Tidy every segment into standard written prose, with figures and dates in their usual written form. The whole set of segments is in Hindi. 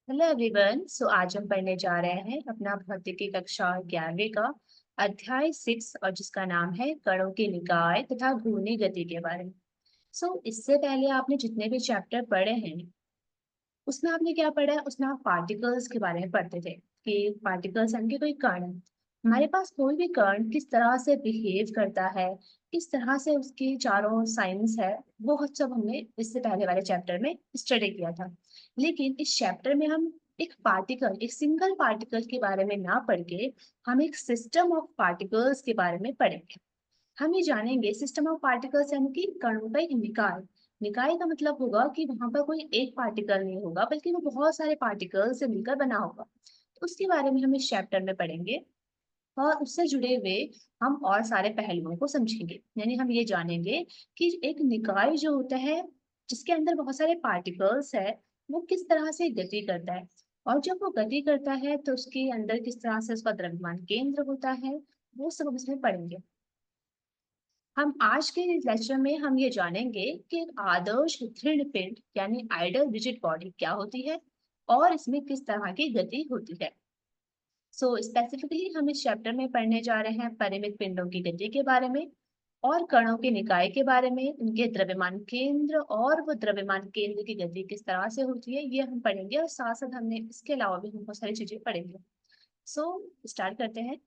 Hello everyone. आज हम पढ़ने जा रहे हैं अपना भौतिकी कक्षा 11वीं का अध्याय 6 और जिसका नाम है कणों के निकाय तथा घूर्णी गति के बारे में। इससे पहले आपने जितने भी चैप्टर पढ़े हैं उसमें आपने क्या पढ़ा है, उसमें आप पार्टिकल्स के बारे में पढ़ते थे कि पार्टिकल्स यानी कि कोई कण है। हमारे पास कोई भी कण किस तरह से बिहेव करता है, किस तरह से उसके चारों साइंस है, वो सब हमने इससे पहले वाले चैप्टर में स्टडी किया था। लेकिन इस चैप्टर में हम एक पार्टिकल, एक सिंगल पार्टिकल के बारे में ना पढ़ के हम एक सिस्टम ऑफ पार्टिकल्स के बारे में पढ़ेंगे। हम ये जानेंगे सिस्टम ऑफ पार्टिकल्स यानी कि कणों का एक निकाय। निकाय का मतलब होगा कि वहां पर कोई एक पार्टिकल नहीं होगा बल्कि वो बहुत सारे पार्टिकल से मिलकर बना होगा। तो उसके बारे में हम इस चैप्टर में पढ़ेंगे और उससे जुड़े हुए हम और सारे पहलुओं को समझेंगे। यानी हम ये जानेंगे कि एक निकाय जो होता है जिसके अंदर बहुत सारे पार्टिकल्स है, वो किस तरह से गति करता है। और जब वो गति करता है तो उसके अंदर किस तरह से उसका द्रव्यमान केंद्र होता है, वो सब हम इसमें पढ़ेंगे। हम आज के इस लेक्चर में हम ये जानेंगे कि एक आदर्श दृढ़ पिंड यानी आइडल रिजिड बॉडी क्या होती है और इसमें किस तरह की गति होती है। स्पेसिफिकली हम इस चैप्टर में पढ़ने जा रहे हैं परिमित पिंडों की गति के बारे में और कणों के निकाय के बारे में, उनके द्रव्यमान केंद्र और वो द्रव्यमान केंद्र की गति किस तरह से होती है ये हम पढ़ेंगे। और साथ साथ हमने इसके अलावा भी हम बहुत सारी चीजें पढ़ेंगे। सो स्टार्ट करते हैं।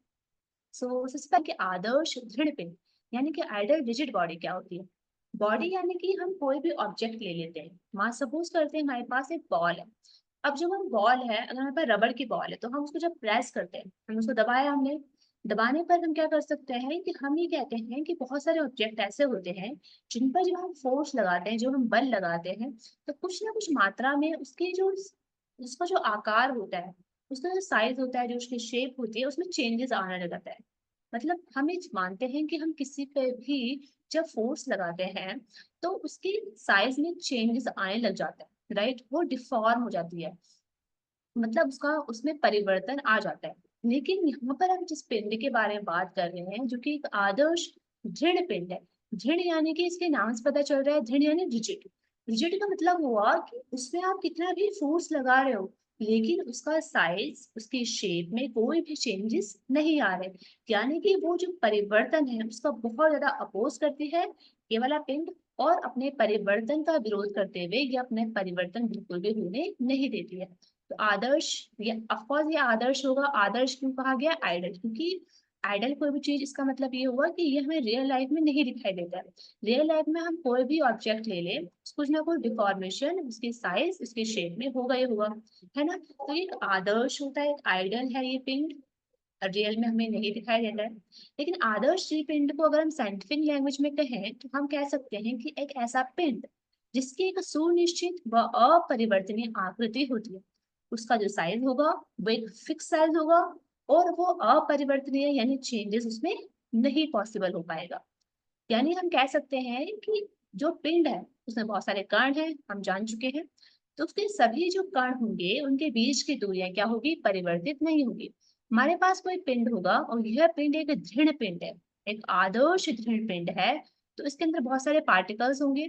सबसे पहले कि आदर्श दृढ़ पिंड यानी कि आइडल रिजिड बॉडी क्या होती है। बॉडी यानी कि हम कोई भी ऑब्जेक्ट ले लेते हैं। मान सपोज करते हैं हमारे पास एक बॉल है। अब जब हम बॉल है, अगर हमारे पास रबड़ की बॉल है तो हम उसको जब प्रेस करते हैं, हम उसको दबाया हमने, दबाने पर हम क्या कर सकते हैं कि हम ये कहते हैं कि बहुत सारे ऑब्जेक्ट ऐसे होते हैं जिन पर जब हम फोर्स लगाते हैं, जो हम बल लगाते हैं, तो कुछ ना कुछ मात्रा में उसकी जो उसका जो आकार होता है, उसका जो साइज होता है, जो उसकी शेप होती है, उसमें चेंजेस आने लग जाता है। मतलब हम ये मानते हैं कि हम किसी पे भी जब फोर्स लगाते हैं तो उसकी साइज में चेंजेस आने लग जाता है, राइट। वो डिफॉर्म हो जाती है, मतलब उसका उसमें परिवर्तन आ जाता है। लेकिन यहाँ पर हम जिस पिंड के बारे में बात कर रहे हैं जो कि एक आदर्श दृढ़ पिंड है। दृढ़ यानी कि इसके नाम से पता चल रहा है, दृढ़ यानी रिजिड। रिजिड का मतलब हुआ कि उसमें आप कितना भी फोर्स लगा रहे हो लेकिन उसका साइज, उसकी शेप में कोई भी चेंजेस नहीं आ रहे। यानी कि वो जो परिवर्तन है उसका बहुत ज्यादा अपोज करती है ये वाला पिंड, और अपने परिवर्तन का विरोध करते हुए ये अपने परिवर्तन बिल्कुल भी होने नहीं देती है। तो आदर्श, ये ऑफ कोर्स ये आदर्श होगा। आदर्श क्यों कहा गया आइडल, क्योंकि आइडल कोई भी चीज, इसका मतलब ये हुआ कि ये हमें रियल लाइफ में नहीं दिखाई देता है। रियल लाइफ में हम कोई भी ऑब्जेक्ट ले ले, कुछ ना कुछ डिफॉर्मेशन उसकी साइज, उसके शेप में होगा ही होगा, है ना। तो ये एक आदर्श होता है, एक आइडल है ये पिंड, रियल में हमें नहीं दिखाई देता है। लेकिन आदर्श जी पिंड को अगर हम साइंटिफिक लैंग्वेज में कहें तो हम कह सकते हैं कि एक ऐसा पिंड जिसकी एक सुनिश्चित व अपरिवर्तनीय आकृति होती है। उसका जो साइज होगा वो एक फिक्स साइज होगा और वो अपरिवर्तनीय यानी चेंजेस उसमें नहीं पॉसिबल हो पाएगा। यानी हम कह सकते हैं कि जो पिंड है उसमें बहुत सारे कण हैं, हम जान चुके हैं। तो उसके सभी जो कण होंगे उनके बीच की दूरियां क्या होगी, परिवर्तित नहीं होगी। हमारे पास कोई पिंड होगा और यह पिंड एक दृढ़ पिंड है, एक आदर्श दृढ़ पिंड है, तो इसके अंदर बहुत सारे पार्टिकल्स होंगे।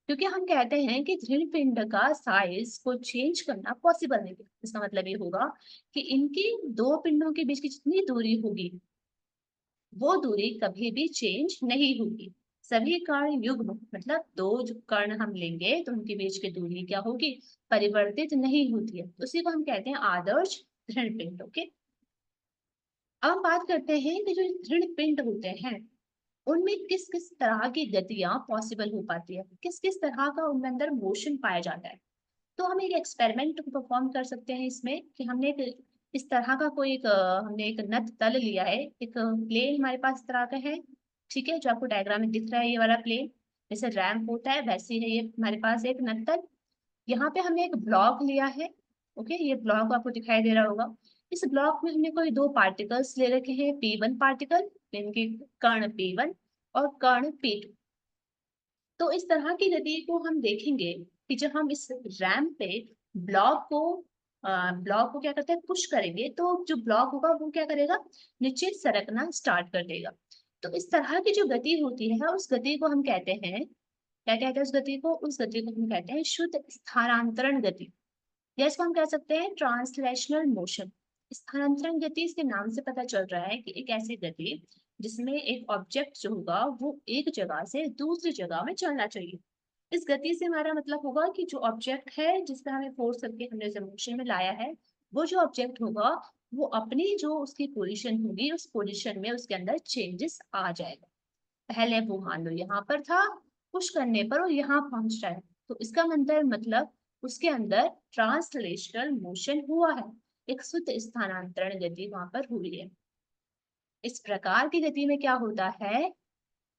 क्योंकि हम कहते हैं कि दृढ़ पिंड का साइज को चेंज करना पॉसिबल नहीं है। इसका मतलब ये होगा कि इनकी दो पिंडों के बीच की जितनी दूरी होगी वो दूरी कभी भी चेंज नहीं होगी। सभी कर्ण युग्म, मतलब दो जो कर्ण हम लेंगे तो उनके बीच की दूरी क्या होगी, परिवर्तित नहीं होती है। उसी को हम कहते हैं आदर्श दृढ़ पिंड। ओके, अब हम बात करते हैं कि जो दृढ़ पिंड होते हैं उनमें किस किस तरह की गतियां पॉसिबल हो पाती है, किस किस तरह का उनके अंदर मोशन पाया जाता है। तो हम एक एक्सपेरिमेंट परफॉर्म कर सकते हैं इसमें कि हमने एक इस तरह का कोई एक हमने एक नत तल लिया है, एक प्लेन हमारे पास इस तरह का है। ठीक है, जो आपको डायग्राम में दिख रहा है ये वाला प्लेन, जैसे रैंप होता है वैसे ही है ये हमारे पास एक नत तल। यहाँ पे हमने एक ब्लॉक लिया है। ओके, ये ब्लॉक आपको दिखाई दे रहा होगा। इस ब्लॉक में हमने कोई दो पार्टिकल्स ले रखे हैं, P1 पार्टिकल, इनके कण P1 और कण P2। तो इस तरह की गति को हम देखेंगे कि जब हम इस रैंप पे ब्लॉक को ब्लॉक को क्या करते हैं, पुश करेंगे तो जो ब्लॉक होगा वो क्या करेगा, नीचे सरकना स्टार्ट कर देगा। तो इस तरह की जो गति होती है उस गति को हम कहते हैं, क्या कहते हैं उस गति को, उस गति को हम कहते हैं शुद्ध स्थानांतरण गति। या इसको हम कह सकते हैं ट्रांसलेशनल मोशन। स्थानांतरण गति इसके नाम से पता चल रहा है कि एक ऐसी गति जिसमें एक ऑब्जेक्ट जो होगा वो एक जगह से दूसरी जगह में चलना चाहिए। इस गति से हमारा मतलब होगा कि जो ऑब्जेक्ट है जिस पे हमें फोर्स करके हमने उसे मोशन में लाया है, वो जो ऑब्जेक्ट होगा वो अपनी जो उसकी पोजीशन होगी उस पोजीशन में उसके अंदर चेंजेस आ जाएगा। पहले वो मान लो यहाँ पर था, पुश करने पर वो यहाँ पहुंच रहा है, तो इसका मतलब उसके अंदर ट्रांसलेशनल मोशन हुआ है, एक शुद्ध स्थानांतरण गति वहां पर हुई है। इस प्रकार की गति में क्या होता है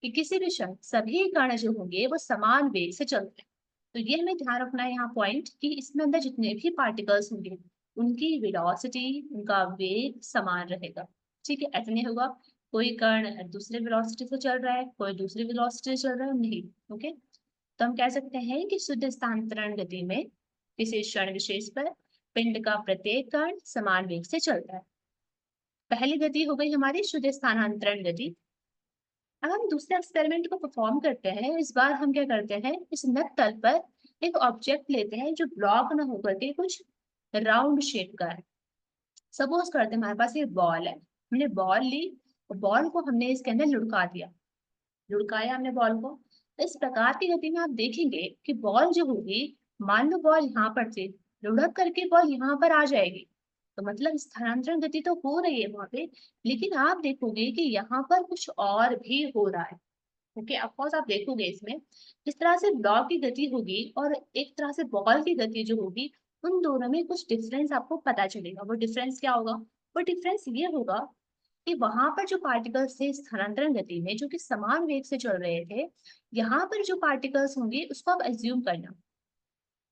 कि किसी भी क्षण सभी कण जो होंगे वो समान वेग से चलते हैं। तो ये हमें ध्यान रखना है यहाँ पॉइंट कि इसमें अंदर जितने भी पार्टिकल्स होंगे उनकी वेलोसिटी, उनका वेग समान रहेगा। ठीक है, ऐसा नहीं होगा कोई कण दूसरे वेलोसिटी से चल रहा है, कोई दूसरी वेलोसिटी से चल रहा है, नहीं। ओके, तो हम कह सकते हैं कि शुद्ध स्थानांतरण गति में किसी क्षण विशेष पर पिंड का प्रत्येक कण समान वेग से चलता है। पहली गति हो गई हमारी शुद्ध स्थानांतरण गति। अब हम दूसरे एक्सपेरिमेंट को परफॉर्म करते हैं। इस बार हम क्या करते हैं, इस नक तल पर एक ऑब्जेक्ट लेते हैं जो ब्लॉक ना होकर के कुछ राउंड शेप का है। सपोज करते हैं हमारे पास ये बॉल है, हमने बॉल ली और बॉल को हमने इसके अंदर लुढ़का दिया, लुढ़काया हमने बॉल को। तो इस प्रकार की गति में आप देखेंगे कि बॉल जो होगी, मान लो बॉल यहाँ पर थी, लुढ़क करके बॉल यहाँ पर आ जाएगी। तो मतलब स्थानांतरण गति तो हो रही है वहां पे, लेकिन आप देखोगे कि यहाँ पर कुछ और भी हो रहा है। ओके, ऑफ कोर्स आप देखोगे इसमें जिस तरह से ब्लॉक की गति होगी और एक तरह से बॉल की गति जो होगी, उन दोनों में कुछ डिफरेंस आपको पता चलेगा। वो डिफरेंस क्या होगा? वो डिफरेंस ये होगा कि वहां पर जो पार्टिकल्स थे स्थानांतरण गति में जो कि समान वेग से चल रहे थे, यहाँ पर जो पार्टिकल्स होंगे उसको आप एज्यूम करना।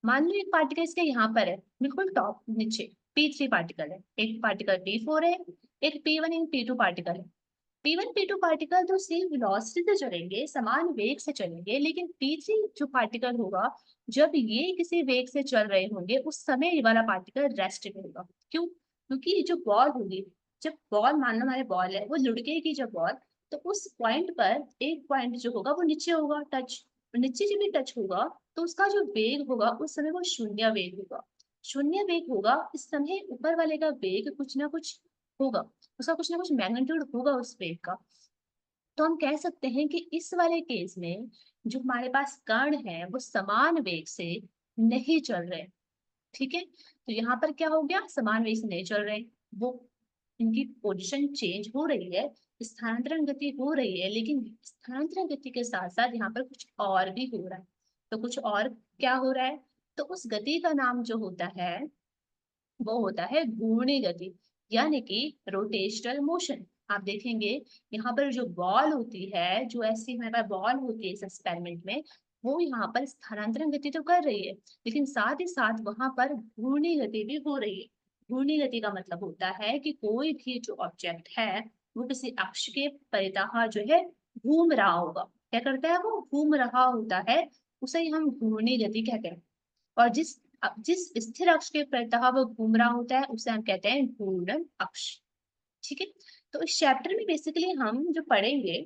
मान लो एक पार्टिकल इसके यहाँ पर है, बिल्कुल टॉप नीचे P3 पार्टिकल है, एक पार्टिकल P4 है, एक P1 एंड P2 पार्टिकल है। P1 P2 पार्टिकल तो सेम वेलोसिटी से चलेंगे, समान वेग से चलेंगे, लेकिन P3 जो पार्टिकल होगा, जब ये किसी वेग से चल रहे होंगे उस समय ये वाला पार्टिकल रेस्ट में होगा। क्यों? क्योंकि जो बॉल होगी, जब बॉल मान लो हमारे बॉल है वो लुढ़केगी जब बॉल, तो उस पॉइंट पर एक पॉइंट जो होगा वो नीचे होगा टच, नीचे जब भी टच होगा तो उसका जो वेग होगा उस समय वो शून्य वेग होगा। शून्य वेग होगा इस समय ऊपर वाले का वेग कुछ ना कुछ होगा, उसका कुछ ना कुछ मैग्नीट्यूड होगा उस वेग का। तो हम कह सकते हैं कि इस वाले केस में जो हमारे पास कण है वो समान वेग से नहीं चल रहे। ठीक है, तो यहाँ पर क्या हो गया, समान वेग से नहीं चल रहे, वो इनकी पोजीशन चेंज हो रही है, स्थानांतरण गति हो रही है, लेकिन स्थानांतरण गति के साथ साथ यहाँ पर कुछ और भी हो रहा है। तो कुछ और क्या हो रहा है? तो उस गति का नाम जो होता है वो होता है घूर्णी गति, यानी कि रोटेशनल मोशन। आप देखेंगे यहाँ पर जो बॉल होती है, जो ऐसी हमारे पास बॉल होती है इस एक्सपेरिमेंट में, वो यहाँ पर स्थानांतरण गति तो कर रही है, लेकिन साथ ही साथ वहां पर घूर्णी गति भी हो रही है। घूर्णी गति का मतलब होता है कि कोई भी जो ऑब्जेक्ट है वो किसी अक्ष के परितः जो है घूम रहा होगा। क्या करता है? वो घूम रहा होता है, उसे ही हम घूर्णी गति कहते हैं। और जिस स्थिर अक्ष के प्रतः वो घूम रहा होता है उसे हम कहते हैं घूर्णन अक्ष। ठीक है, तो इस चैप्टर में बेसिकली हम जो पढ़ेंगे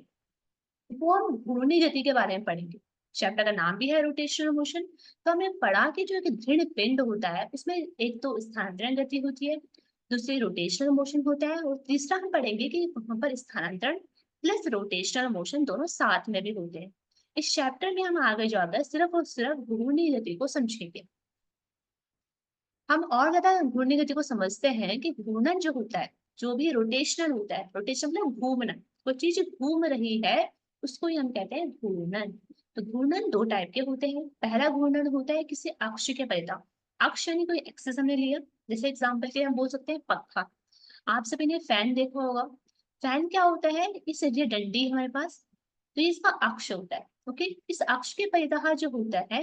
वो हम घूर्णी गति के बारे में पढ़ेंगे। चैप्टर का नाम भी है रोटेशनल मोशन। तो हमने पढ़ा कि जो एक दृढ़ पिंड होता है उसमें एक तो स्थानांतरण गति होती है, दूसरी रोटेशनल मोशन होता है, और तीसरा हम पढ़ेंगे कि वहां पर स्थानांतरण प्लस रोटेशनल मोशन दोनों साथ में भी होते हैं। इस चैप्टर में हम आगे जाकर सिर्फ और सिर्फ घूर्णी गति को समझेंगे। हम और ज्यादा घूर्णी गति को समझते हैं कि घूर्णन जो होता है, जो भी रोटेशनल होता है, रोटेशन मतलब घूमना, कोई चीज घूम रही है उसको ही हम कहते हैं घूर्णन। तो घूर्णन दो टाइप के होते हैं। पहला घूर्णन होता है किसी अक्ष के परितः। अक्ष यानी कोई एक्सिस हमने लिया, जैसे एग्जाम्पल के लिए हम बोल सकते हैं पंखा। आप सभी ने फैन देखा होगा। फैन क्या होता है? इस ये डंडी है हमारे पास, तो ये इसका अक्ष होता है। ओके, इस अक्ष के परितः जो होता है,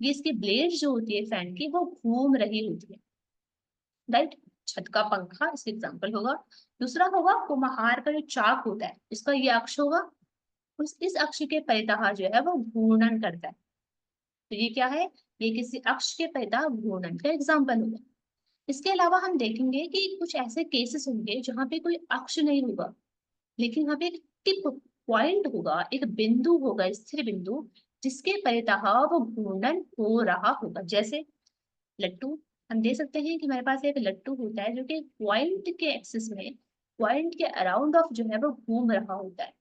ये इसकी ब्लेड जो होती है फैन की वो घूम रही होती है, राइट। छत का पंखा इसका एग्जाम्पल होगा। दूसरा होगा कुम्हार का जो चाक होता है, इसका ये अक्ष होगा, उस इस अक्ष के परितः जो है वो घूर्णन करता है। तो ये क्या है? ये किसी अक्ष के परितः घूर्णन का एग्जाम्पल होगा। इसके अलावा हम देखेंगे कि कुछ ऐसे केसेस होंगे जहाँ पे कोई अक्ष नहीं होगा, लेकिन वहां पे एक टिप पॉइंट होगा, एक बिंदु होगा, स्थिर बिंदु, जिसके परितः वो घूर्णन हो रहा होगा। जैसे लट्टू, हम देख सकते हैं कि हमारे पास एक लट्टू होता है जो कि पॉइंट के एक्सिस में, पॉइंट के अराउंड ऑफ जो है वो घूम रहा होता है।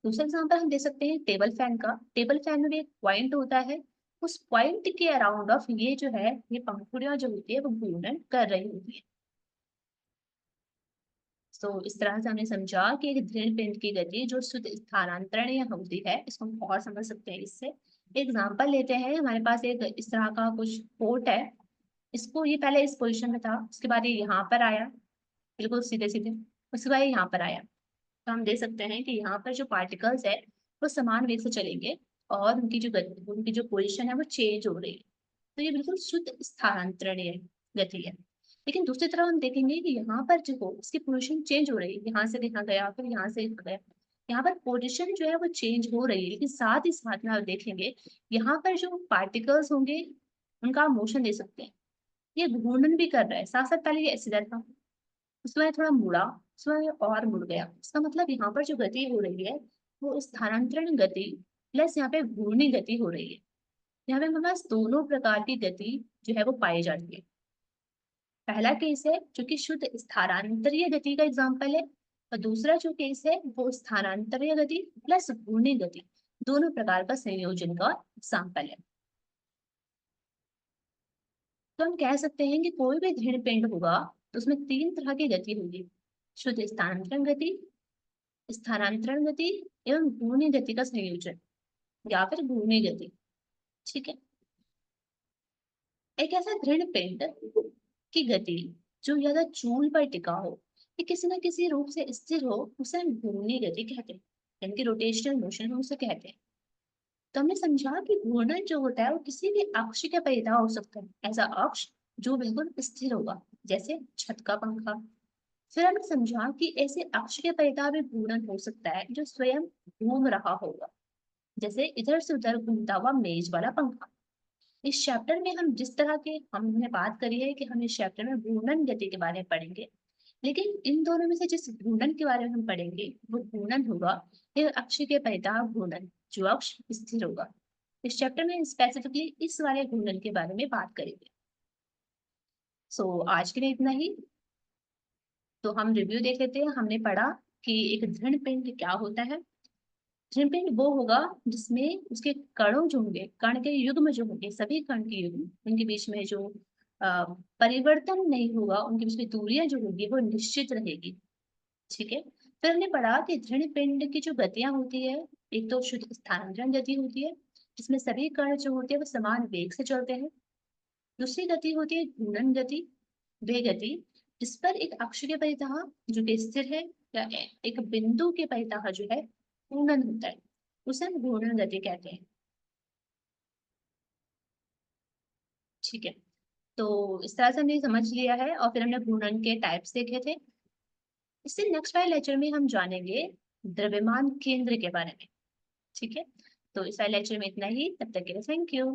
दूसरा एग्जाम्पल हम दे सकते हैं टेबल फैन का। टेबल फैन में भी एक पॉइंट होता है, उस पॉइंट के अराउंड ऑफ ये जो है, ये पंखुड़ियां जो होती है वो घूर्णन कर रही होती है। तो इस तरह से हमने समझा कि एक दृढ़ पिंड की गति जो शुद्ध स्थानांतरणीय होती है, इसको हम और समझ सकते हैं इससे। एग्जाम्पल लेते हैं, हमारे पास एक इस तरह का कुछ पोर्ट है, इसको ये पहले इस पोजीशन में था, उसके बाद ये यहाँ पर आया, बिल्कुल सीधे सीधे, उसके बाद ये यहाँ पर आया। तो हम देख सकते हैं कि यहाँ पर जो पार्टिकल्स है वो समान वेग से चलेंगे और उनकी जो गति, उनकी जो पोजीशन है वो चेंज हो रही है। तो ये बिल्कुल शुद्ध स्थानांतरणीय गति है। लेकिन दूसरी तरफ हम देखेंगे कि यहाँ पर जो हो उसकी पोजीशन चेंज हो रही है, यहाँ से यहाँ गया, फिर यहाँ से यहाँ गया, यहाँ पर पोजीशन जो है वो चेंज हो रही है। लेकिन साथ ही साथ में आप देखेंगे यहाँ पर जो पार्टिकल्स होंगे उनका आप मोशन दे सकते हैं, ये घूर्णन भी कर रहा है साथ साथ। पहले ये सीधा था, उसमें थोड़ा मुड़ा, उसमें और मुड़ गया। इसका मतलब यहाँ पर जो गति हो रही है वो स्थानांतरण गति प्लस यहाँ पे घूर्णी गति हो रही है। यहाँ पे हमारे पास दोनों प्रकार की गति जो है वो पाई जाती है। पहला केस है जो कि शुद्ध स्थानांतरीय गति का एग्जाम्पल है, और दूसरा जो केस है वो स्थानांतरीय गति प्लस घूर्णी गति दोनों प्रकार का संयोजन का एग्जाम्पल है। तो हम कह सकते हैं कि कोई भी दृढ़ पिंड होगा तो उसमें तीन तरह की गति होगी, शुद्ध स्थानांतरण गति, स्थानांतरण गति एवं घूर्णी गति का संयोजन या फिर घूर्णी गति। ठीक है, एक ऐसा दृढ़ पिंड की गति जो ज्यादा चूल पर टिका हो या किसी न किसी रूप से स्थिर हो उसे हम घूर्णी गति कहते हैं, यानी कि रोटेशनल मोशन हम उसे कहते हैं। तो हमने समझा कि घूर्णन जो होता है वो किसी भी अक्ष के परितः हो सकता है, ऐसा अक्ष जो बिल्कुल स्थिर होगा, जैसे छत का पंखा। फिर हमने समझा कि ऐसे अक्ष के परितः भी घूर्णन हो सकता है जो स्वयं घूम रहा होगा, जैसे इधर से उधर घूमता हुआ मेज वाला पंखा। इस चैप्टर में हम जिस तरह के हमने बात करी है कि हम इस चैप्टर में घूर्णन गति के बारे में पढ़ेंगे, लेकिन इन दोनों में से जिस घूर्णन के बारे में हम पढ़ेंगे वो घूर्णन होगा एक अक्ष के परितः घूर्णन जो अक्ष स्थिर होगा। इस चैप्टर में स्पेसिफिकली इस वाले घूर्णन के बारे में बात करेंगे। आज के लिए इतना ही। तो हम रिव्यू देख लेते हैं। हमने पढ़ा कि एक दृढ़ पिंड क्या होता है। दृढ़ पिंड वो होगा जिसमें उसके कणों जो होंगे, कण के युग्म जो होंगे, सभी कण के युग्म, उनके बीच में जो परिवर्तन नहीं होगा, उनके बीच में दूरियां जो होगी वो निश्चित रहेगी। ठीक है, फिर हमने पढ़ा कि दृढ़ पिंड की जो गतियां होती है, एक तो शुद्ध स्थानांतरण गति होती है जिसमें सभी कण जो होते हैं वो समान वेग से चलते हैं। दूसरी गति होती है घूर्णन गति, वे गति जिस पर एक अक्ष के परितः जो कि स्थिर है या एक बिंदु के परितः जो है घूर्णन होता है, उसे हम घूर्णन गति कहते हैं। ठीक है, तो इस तरह से हमने समझ लिया है और फिर हमने घूर्णन के टाइप्स देखे थे। इससे नेक्स्ट वाले लेक्चर में हम जानेंगे द्रव्यमान केंद्र के बारे में। ठीक है, तो इस वाले लेक्चर में इतना ही, तब तक के लिए थैंक यू।